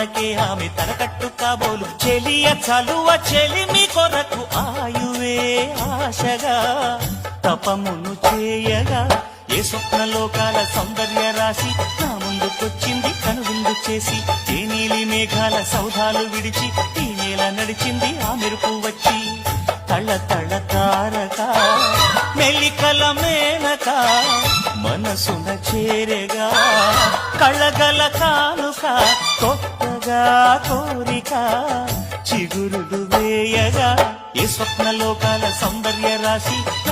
కళ్ళకే ఆమె తలకట్టు కాబోలు చెలియ చలువ చెలిమి కొరకు ఆయువే ఆశగా తపమును చేయగా ఏ స్వప్నలోకాల సౌందర్య రాశి నా ముందుకొచ్చింది కనువిందు చేసి ఏ నీలి మేఘాల సౌధాలు విడిచి ఈ నేల నడిచింది ఆ మెరుపు వచ్చి తళ తళ తారక మెల్లికల మేనక మనసున చేరగా కళ్ళగల కానుక కొత్తగా కోరిక చిగురులు వేయగా ఏ స్వప్నలోకాల సౌందర్య రాశి